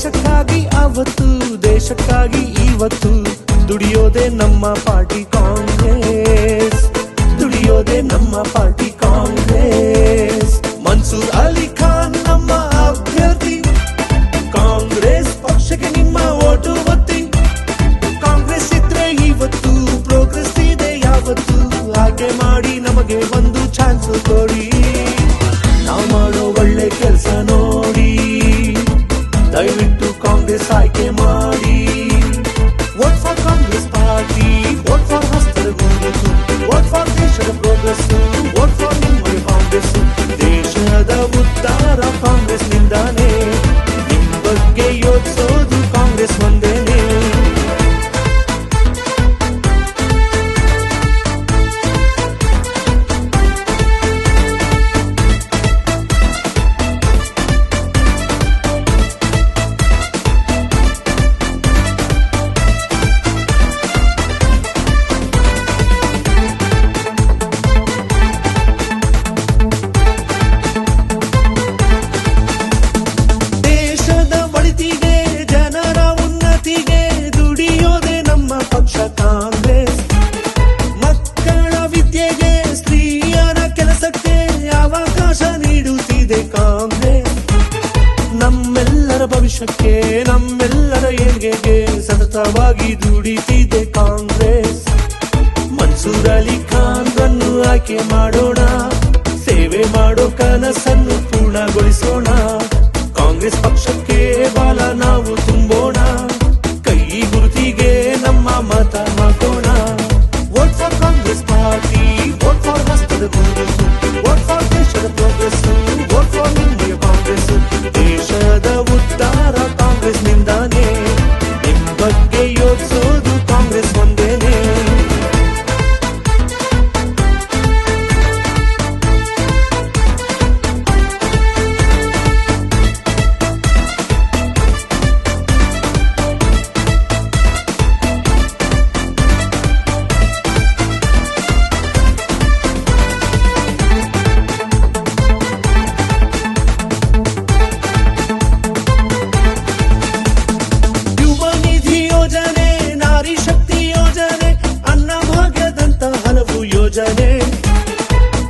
ದೇಶಕ್ಕಾಗಿ ಅವತ್ತು, ದೇಶಕ್ಕಾಗಿ ಇವತ್ತು ದುಡಿಯೋದೇ ನಮ್ಮ ಪಾರ್ಟಿ ಕಾಂಗ್ರೆಸ್, ದುಡಿಯೋದೇ ನಮ್ಮ ಪಾರ್ಟಿ ಕಾಂಗ್ರೆಸ್. ಮನ್ಸೂರ್ ಅಲಿ ಖಾನ್ ನಮ್ಮ ಅಭ್ಯರ್ಥಿ, ಕಾಂಗ್ರೆಸ್ ಪಕ್ಷಕ್ಕೆ ನಿಮ್ಮ ಓಟು ಒತ್ತಿ. ಕಾಂಗ್ರೆಸ್ ಇದ್ರೆ ಇವತ್ತು ಪ್ರೋಗ್ರೆಸ್ ಇದೆ ಯಾವತ್ತು, ಆಯ್ಕೆ ಮಾಡಿ ನಮಗೆ ಒಂದು ಚಾನ್ಸ್ ಕೊಡಿ. ನಾವು ಮಾಡೋ ಒಳ್ಳೆ ಕೆಲಸ ನೋಡಿ ದಯವಿಟ್ಟು ಕಾಂಗ್ರೆಸ್ ಆಯ್ಕೆ ಮಾಡಿ. Vote for Congress party, vote for ಹಸ್ತರ ಗುರುತು, ವೋಟ್ ಫಾರ್ ದೇಶದ ಪ್ರೋಗ್ರೆಸ್, ವೋಟ್ ಫಾರ್ ನಿಮ್ಮ ಕಾಂಗ್ರೆಸ್. ದೇಶದ ಉದ್ಧಾರ ಕಾಂಗ್ರೆಸ್ ನಿಂದಾನೆ, ನಿಮ್ ಬಗ್ಗೆ ಯೋಚಿಸೋದು ಕಾಂಗ್ರೆಸ್ ಒಂದೇನೆ. ಕಾಂಗ್ರೆಸ್ ಮಕ್ಕಳ ವಿದ್ಯೆಗೆ, ಸ್ತ್ರೀಯರ ಕೆಲಸಕ್ಕೆ ಅವಕಾಶ ನೀಡುತ್ತಿದೆ ಕಾಂಗ್ರೆಸ್. ನಮ್ಮೆಲ್ಲರ ಭವಿಷ್ಯಕ್ಕೆ, ನಮ್ಮೆಲ್ಲರ ಏಳ್ಗೆಗೆ ಸತತವಾಗಿ ದುಡಿತಿದೆ ಕಾಂಗ್ರೆಸ್. ಮನ್ಸೂರ್ ಅಲಿ ಖಾನ್ ರನ್ನು ಆಯ್ಕೆ ಮಾಡೋಣ, ಸೇವೆ ಮಾಡೋ ಕನಸನ್ನು ಪೂರ್ಣಗೊಳಿಸೋಣ. ಕಾಂಗ್ರೆಸ್ ಪಕ್ಷಕ್ಕೆ ಬಾಲ ನಾವು ತುಂಬೋಣ, ಕೈ ಗುರುತಿಗೆ ನಮ್ಮ ಮತ ಹಾಕೋಣ. Vote for Congress party, vote for ಹಸ್ತದ ಗುರುತು, ವೋಟ್ ಫಾರ್ ದೇಶದ ಪ್ರೋಗ್ರೆಸ್, ವೋಟ್ ಫಾರ್ ನಿಮ್ಮ ಕಾಂಗ್ರೆಸ್. ದೇಶದ ಉದ್ಧಾರ ಕಾಂಗ್ರೆಸ್ ನಿಂದಾನೆ, ನಿಮ್ ಬಗ್ಗೆ ಯೋಚಿಸೋದು ಕಾಂಗ್ರೆಸ್ ಒಂದೇನೆ.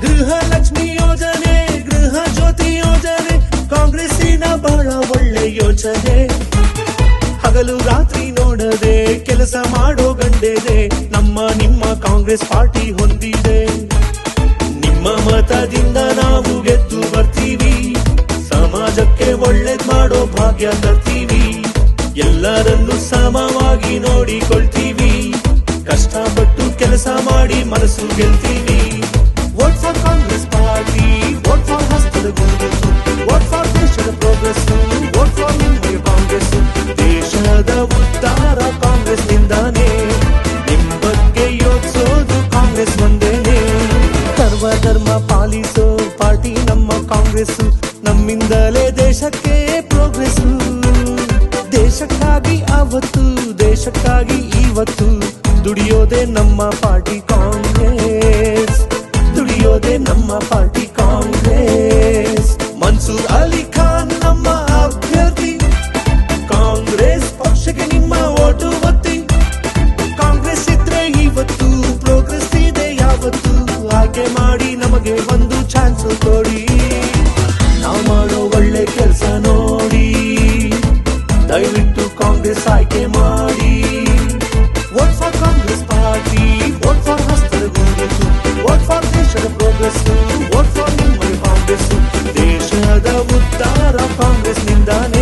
ಗೃಹಲಕ್ಷ್ಮಿ ಯೋಜನೆ, ಗೃಹ ಜ್ಯೋತಿ ಯೋಜನೆ ಕಾಂಗ್ರೆಸ್ಸಿನ ಬಹಳ ಒಳ್ಳೆ ಯೋಜನೆ. ಹಗಲು ರಾತ್ರಿ ನೋಡದೆ ಕೆಲಸ ಮಾಡೋ ಗಂಡೆದೆ ನಮ್ಮ ನಿಮ್ಮ ಕಾಂಗ್ರೆಸ್ ಪಾರ್ಟಿ ಹೊಂದಿದೆ. ನಿಮ್ಮ ಮತದಿಂದ ನಾವು ಗೆದ್ದು ಬರ್ತೀವಿ, ಸಮಾಜಕ್ಕೆ ಒಳ್ಳೇದ್ ಮಾಡೋ ಭಾಗ್ಯ ತರ್ತೀವಿ. ಎಲ್ಲರನ್ನು ಸಮವಾಗಿ ನೋಡಿಕೊಳ್ತೀವಿ, ಕಷ್ಟಪಟ್ಟು ಕೆಲಸ ಮಾಡಿ ಮನಸ್ಸು ಗೆಲ್ತೀವಿ. Vote for Congress party, vote for ಹಸ್ತದ ಗುರುತು, ವೋಟ್ ಫಾರ್ ದೇಶದ ಪ್ರೋಗ್ರೆಸ್, ವೋಟ್ ಫಾರ್ ನಿಮ್ಮ ಕಾಂಗ್ರೆಸ್. ದೇಶದ ಉದ್ಧಾರ ಕಾಂಗ್ರೆಸ್ ನಿಂದಾನೆ, ನಿಮ್ ಬಗ್ಗೆ ಯೋಚಿಸೋದು ಕಾಂಗ್ರೆಸ್ ಒಂದೇನೆ. ಸರ್ವಧರ್ಮ ಪಾಲಿಸೋ ಪಾರ್ಟಿ ನಮ್ಮ ಕಾಂಗ್ರೆಸ್, ನಮ್ಮಿಂದಲೇ ದೇಶಕ್ಕೆ ಪ್ರೋಗ್ರೆಸ್. ದೇಶಕ್ಕಾಗಿ ಅವತ್ತು, ದೇಶಕ್ಕಾಗಿ ಇವತ್ತು ದುಡಿಯೋದೇ ನಮ್ಮ ಪಾರ್ಟಿ ಕಾಂಗ್ರೆಸ್, ದುಡಿಯೋದೇ ನಮ್ಮ ಪಾರ್ಟಿ ಕಾಂಗ್ರೆಸ್. ಮನ್ಸೂರ್ ಅಲಿ ಖಾನ್ ನಮ್ಮ ಅಭ್ಯರ್ಥಿ, ಕಾಂಗ್ರೆಸ್ ಪಕ್ಷಕ್ಕೆ ನಿಮ್ಮ ಓಟು ಒತ್ತಿ. ಕಾಂಗ್ರೆಸ್ ಇದ್ರೆ ಇವತ್ತು ಪ್ರೋಗ್ರೆಸ್ ಇದೆ ಯಾವತ್ತು, ಆಯ್ಕೆ ಮಾಡಿ ನಮಗೆ ಒಂದು ಚಾನ್ಸ್ ಕೊಡಿ. ನಾವು ಮಾಡೋ ಒಳ್ಳೆ ಕೆಲಸ ನೋಡಿ ದಯವಿಟ್ಟು ಕಾಂಗ್ರೆಸ್ ಆಯ್ಕೆ ಮಾಡಿ. Vote for Congress party, vote for ಹಸ್ತದ ಗುರುತು, ವೋಟ್ ಫಾರ್ ದೇಶದ ಪ್ರೋಗ್ರೆಸ್, ವೋಟ್ ಫಾರ್ ನಿಮ್ಮ ಕಾಂಗ್ರೆಸ್. ದೇಶದ ಉದ್ಧಾರ ಕಾಂಗ್ರೆಸ್ ನಿಂದಾನೆ,